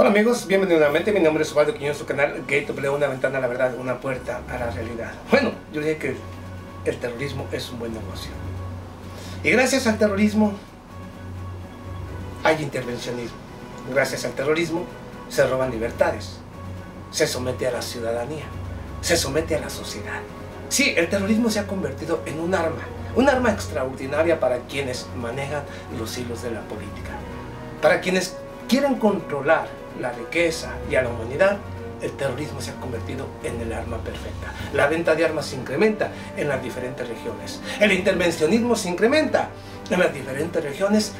Hola amigos, bienvenidos nuevamente. Mi nombre es Osvaldo Quiñones, su canal Gateway, una ventana a la verdad, una puerta a la realidad. Bueno, yo dije que el terrorismo es un buen negocio. Y gracias al terrorismo hay intervencionismo. Gracias al terrorismo se roban libertades, se somete a la ciudadanía, se somete a la sociedad. Sí, el terrorismo se ha convertido en un arma extraordinaria para quienes manejan los hilos de la política. Para quienes quieren controlar la riqueza y a la humanidad, el terrorismo se ha convertido en el arma perfecta. La venta de armas se incrementa en las diferentes regiones. El intervencionismo se incrementa en las diferentes regiones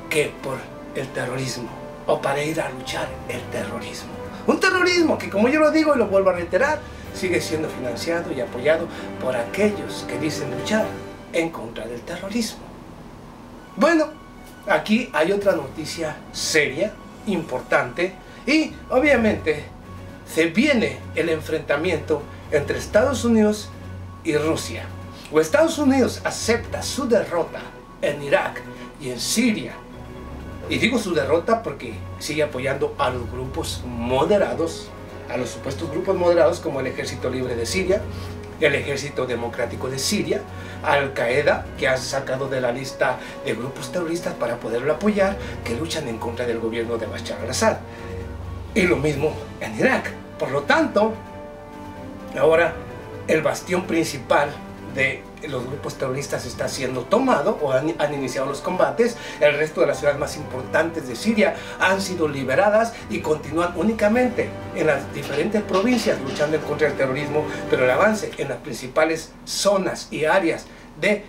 que por el terrorismo o para ir a luchar el terrorismo. Un terrorismo que, como yo lo digo y lo vuelvo a reiterar, sigue siendo financiado y apoyado por aquellos que dicen luchar en contra del terrorismo. Bueno, aquí hay otra noticia seria, importante, y obviamente se viene el enfrentamiento entre Estados Unidos y Rusia. O Estados Unidos acepta su derrota en Irak y en Siria. Y digo su derrota porque sigue apoyando a los grupos moderados, a los supuestos grupos moderados como el Ejército Libre de Siria, el Ejército Democrático de Siria, Al Qaeda, que ha sacado de la lista de grupos terroristas para poderlo apoyar, que luchan en contra del gobierno de Bashar al-Assad. Y lo mismo en Irak. Por lo tanto, ahora el bastión principal de los grupos terroristas está siendo tomado o han iniciado los combates. El resto de las ciudades más importantes de Siria han sido liberadas y continúan únicamente en las diferentes provincias luchando en contra del terrorismo, pero el avance en las principales zonas y áreas de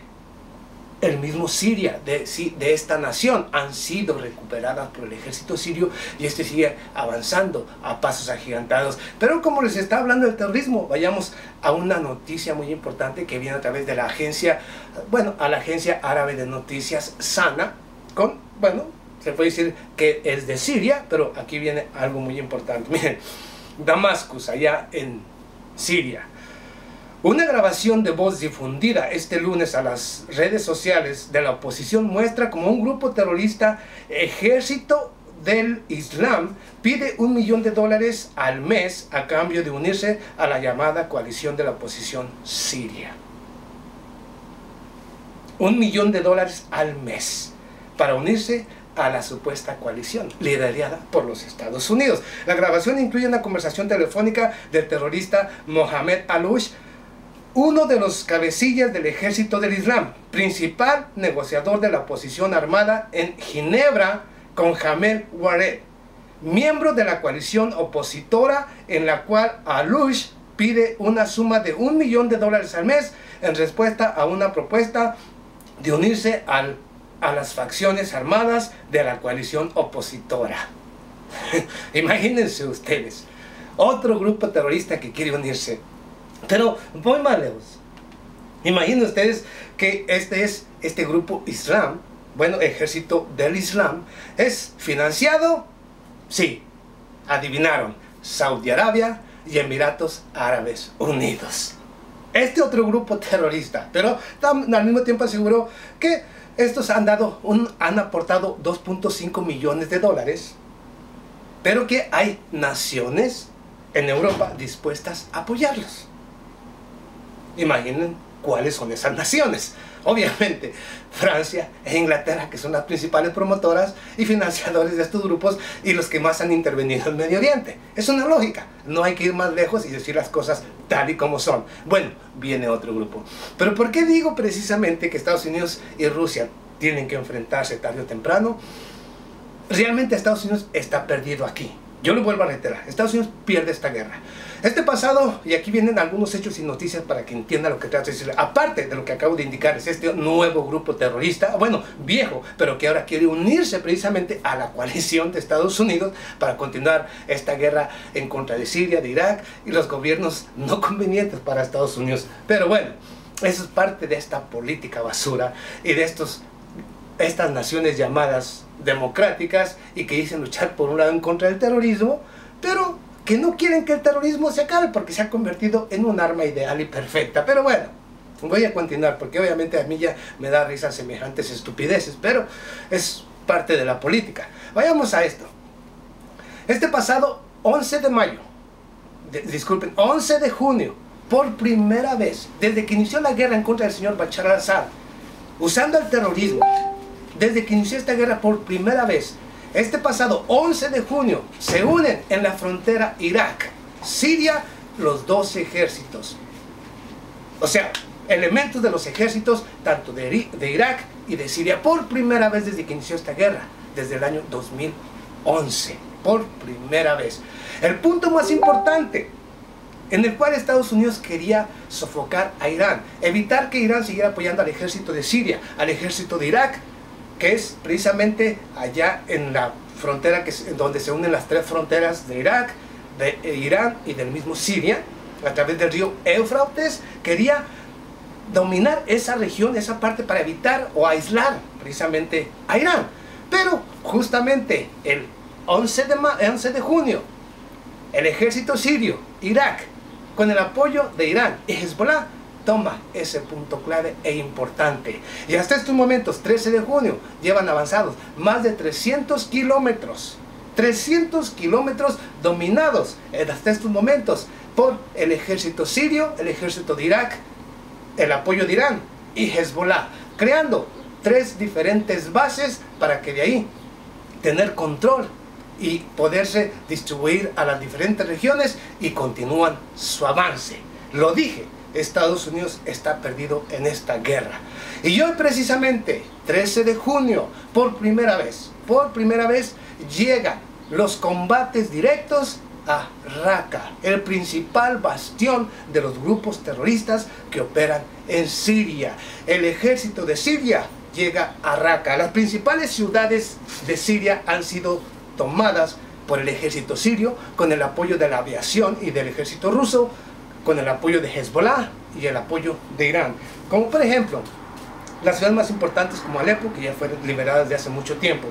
el mismo Siria, de esta nación, han sido recuperadas por el ejército sirio, y este sigue avanzando a pasos agigantados. Pero como les está hablando del terrorismo, vayamos a una noticia muy importante que viene a través de la agencia, a la agencia árabe de noticias SANA, se puede decir que es de Siria, pero aquí viene algo muy importante. Miren, Damascus, allá en Siria. Una grabación de voz difundida este lunes a las redes sociales de la oposición muestra como un grupo terrorista, Ejército del Islam, pide $1 millón al mes a cambio de unirse a la llamada coalición de la oposición siria. $1 millón al mes para unirse a la supuesta coalición liderada por los Estados Unidos. La grabación incluye una conversación telefónica del terrorista Mohamed Aloush, uno de los cabecillas del Ejército del Islam, principal negociador de la oposición armada en Ginebra, con Jamel Wared, miembro de la coalición opositora, en la cual Aloush pide una suma de $1 millón al mes en respuesta a una propuesta de unirse a las facciones armadas de la coalición opositora. Imagínense ustedes, otro grupo terrorista que quiere unirse. Pero voy más lejos. Imaginen ustedes que este grupo Islam, Ejército del Islam, es financiado, sí, adivinaron, Saudi Arabia y Emiratos Árabes Unidos. Este otro grupo terrorista, pero al mismo tiempo aseguró que estos han aportado $2.5 millones, pero que hay naciones en Europa dispuestas a apoyarlos. Imaginen cuáles son esas naciones. Obviamente Francia e Inglaterra, que son las principales promotoras y financiadores de estos grupos y los que más han intervenido en Medio Oriente. Es una lógica, no hay que ir más lejos y decir las cosas tal y como son. Bueno, viene otro grupo. Pero ¿por qué digo precisamente que Estados Unidos y Rusia tienen que enfrentarse tarde o temprano? Realmente Estados Unidos está perdido aquí. Yo lo vuelvo a reiterar, Estados Unidos pierde esta guerra. Este pasado, y aquí vienen algunos hechos y noticias para que entienda lo que trato de decir. Aparte de lo que acabo de indicar, es este nuevo grupo terrorista, viejo, pero que ahora quiere unirse precisamente a la coalición de Estados Unidos para continuar esta guerra en contra de Siria, de Irak y los gobiernos no convenientes para Estados Unidos. Pero bueno, eso es parte de esta política basura y de estas naciones llamadas democráticas y que dicen luchar por un lado en contra del terrorismo, pero que no quieren que el terrorismo se acabe porque se ha convertido en un arma ideal y perfecta. Pero bueno, voy a continuar porque obviamente a mí ya me da risa semejantes estupideces, pero es parte de la política. Vayamos a esto. Este pasado 11 de mayo, disculpen, 11 de junio, por primera vez, desde que inició la guerra en contra del señor Bashar al-Assad, usando el terrorismo, desde que inició esta guerra por primera vez, este pasado 11 de junio, se unen en la frontera Irak-Siria los dos ejércitos. O sea, elementos de los ejércitos, tanto de Irak y de Siria, por primera vez desde que inició esta guerra, desde el año 2011, por primera vez. El punto más importante, en el cual Estados Unidos quería sofocar a Irán, evitar que Irán siguiera apoyando al ejército de Siria, al ejército de Irak, que es precisamente allá en la frontera donde se unen las tres fronteras de Irak, de Irán y del mismo Siria, a través del río Éufrates. Quería dominar esa región, esa parte, para evitar o aislar precisamente a Irán. Pero justamente el 11 de junio, el ejército sirio, Irak, con el apoyo de Irán y Hezbollah, toma ese punto clave e importante. Y hasta estos momentos, 13 de junio, llevan avanzados más de 300 kilómetros. 300 kilómetros dominados hasta estos momentos por el ejército sirio, el ejército de Irak, el apoyo de Irán y Hezbollah, creando tres diferentes bases para que de ahí tener control y poderse distribuir a las diferentes regiones, y continúan su avance. Lo dije, Estados Unidos está perdido en esta guerra. Y hoy precisamente, 13 de junio, por primera vez, llegan los combates directos a Raqqa, el principal bastión de los grupos terroristas que operan en Siria. El ejército de Siria llega a Raqqa. Las principales ciudades de Siria han sido tomadas por el ejército sirio, con el apoyo de la aviación y del ejército ruso, con el apoyo de Hezbollah y el apoyo de Irán. Como por ejemplo, las ciudades más importantes como Alepo, que ya fueron liberadas de hace mucho tiempo.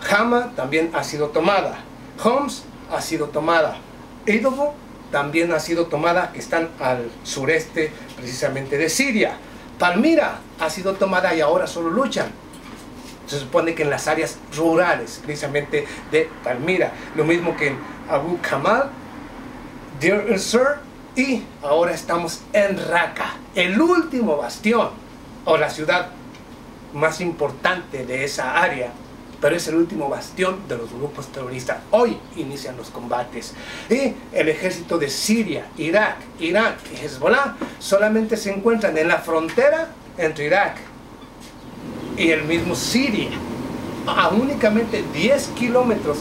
Hama también ha sido tomada. Homs ha sido tomada. Idlib también ha sido tomada, que están al sureste precisamente de Siria. Palmira ha sido tomada y ahora solo luchan, se supone, que en las áreas rurales precisamente de Palmira. Lo mismo que en Abu Kamal, Deir el-Zur, y ahora estamos en Raqqa, el último bastión o la ciudad más importante de esa área, pero es el último bastión de los grupos terroristas. Hoy inician los combates y el ejército de Siria, Irak, Irán y Hezbollah solamente se encuentran en la frontera entre Irak y el mismo Siria, a únicamente 10 kilómetros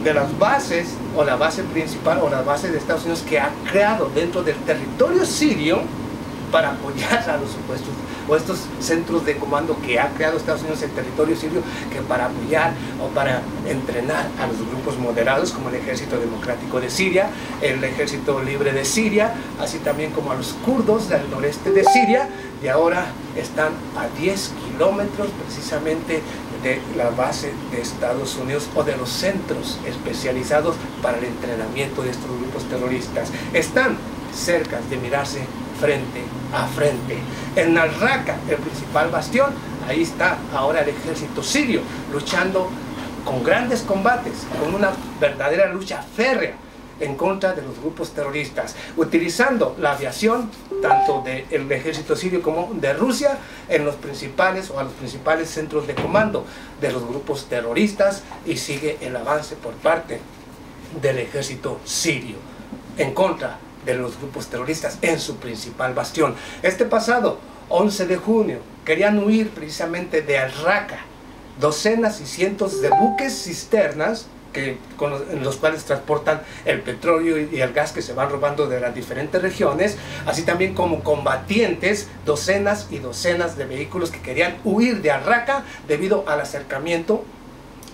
de las bases, o la base principal, o la base de Estados Unidos, que ha creado dentro del territorio sirio para apoyar a los supuestos, o estos centros de comando que ha creado Estados Unidos en territorio sirio, que para apoyar o para entrenar a los grupos moderados como el Ejército Democrático de Siria, el Ejército Libre de Siria, así también como a los kurdos del noreste de Siria, y ahora están a 10 kilómetros precisamente de la base de Estados Unidos, o de los centros especializados para el entrenamiento de estos grupos terroristas. Están cerca de mirarse frente a frente. En Al-Raqqa, el principal bastión, ahí está ahora el ejército sirio, luchando con grandes combates, con una verdadera lucha férrea en contra de los grupos terroristas, utilizando la aviación tanto del ejército sirio como de Rusia en los principales, o a los principales centros de comando de los grupos terroristas, y sigue el avance por parte del ejército sirio en contra de los grupos terroristas en su principal bastión. Este pasado 11 de junio querían huir precisamente de Al-Raqqa docenas y cientos de buques cisternas en los cuales transportan el petróleo y el gas que se van robando de las diferentes regiones, así también como combatientes, docenas y docenas de vehículos que querían huir de Al-Raqqa debido al acercamiento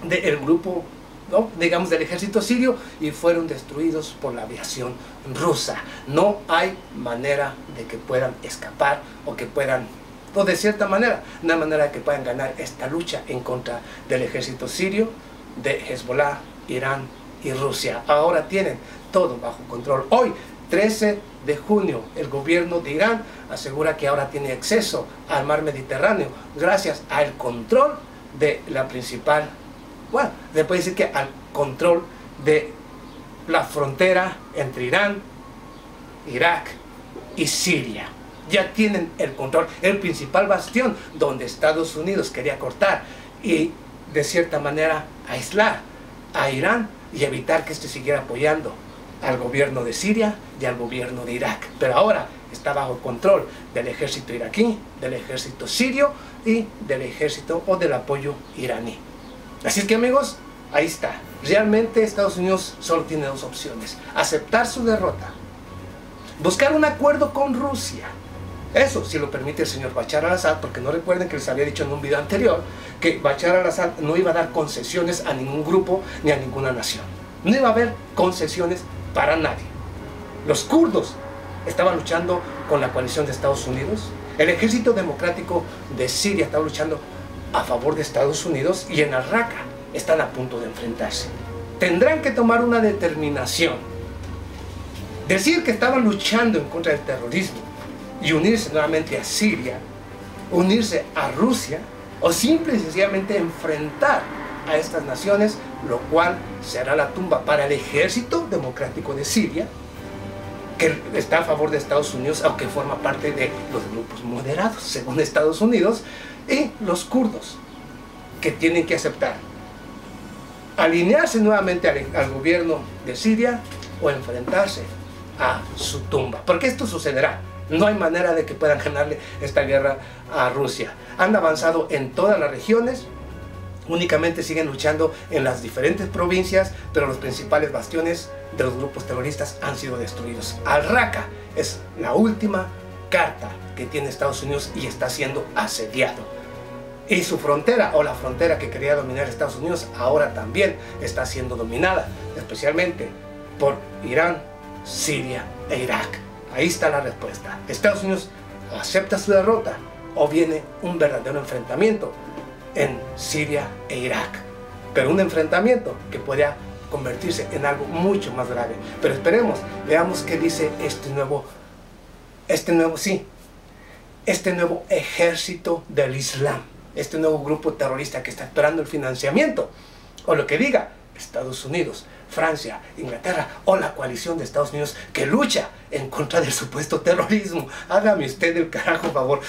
del grupo, ¿no?, digamos, del ejército sirio, y fueron destruidos por la aviación rusa. No hay manera de que puedan escapar, o que puedan, o de cierta manera, una manera de que puedan ganar esta lucha en contra del ejército sirio, de Hezbollah, Irán y Rusia. Ahora tienen todo bajo control. Hoy, 13 de junio, el gobierno de Irán asegura que ahora tiene acceso al mar Mediterráneo gracias al control de la principal bueno, se puede decir que al control de la frontera entre Irán, Irak y Siria. Ya tienen el control, el principal bastión donde Estados Unidos quería cortar y de cierta manera aislar a Irán y evitar que éste siguiera apoyando al gobierno de Siria y al gobierno de Irak. Pero ahora está bajo control del ejército iraquí, del ejército sirio y del ejército o del apoyo iraní. Así es que, amigos, ahí está. Realmente Estados Unidos solo tiene dos opciones: aceptar su derrota, buscar un acuerdo con Rusia. Eso si lo permite el señor Bashar al-Assad, porque no recuerden que les había dicho en un video anterior que Bashar al-Assad no iba a dar concesiones a ningún grupo ni a ninguna nación. No iba a haber concesiones para nadie. Los kurdos estaban luchando con la coalición de Estados Unidos. El ejército democrático de Siria estaba luchando a favor de Estados Unidos y en Al-Raqqa están a punto de enfrentarse. Tendrán que tomar una determinación. Decir que estaban luchando en contra del terrorismo y unirse nuevamente a Siria, unirse a Rusia, o simple y sencillamente enfrentar a estas naciones, lo cual será la tumba para el ejército democrático de Siria, que está a favor de Estados Unidos, aunque forma parte de los grupos moderados, según Estados Unidos, y los kurdos, que tienen que aceptar alinearse nuevamente al gobierno de Siria o enfrentarse a su tumba, porque esto sucederá. No hay manera de que puedan ganarle esta guerra a Rusia. Han avanzado en todas las regiones, únicamente siguen luchando en las diferentes provincias, pero los principales bastiones de los grupos terroristas han sido destruidos. Al-Raqqa es la última carta que tiene Estados Unidos y está siendo asediado. Y su frontera, o la frontera que quería dominar Estados Unidos, ahora también está siendo dominada, especialmente por Irán, Siria e Irak. Ahí está la respuesta. Estados Unidos acepta su derrota o viene un verdadero enfrentamiento en Siria e Irak. Pero un enfrentamiento que podría convertirse en algo mucho más grave. Pero esperemos, veamos qué dice este nuevo ejército del Islam, este nuevo grupo terrorista que está esperando el financiamiento, o lo que diga Estados Unidos, Francia, Inglaterra o la coalición de Estados Unidos que lucha en contra del supuesto terrorismo. Hágame usted el carajo favor.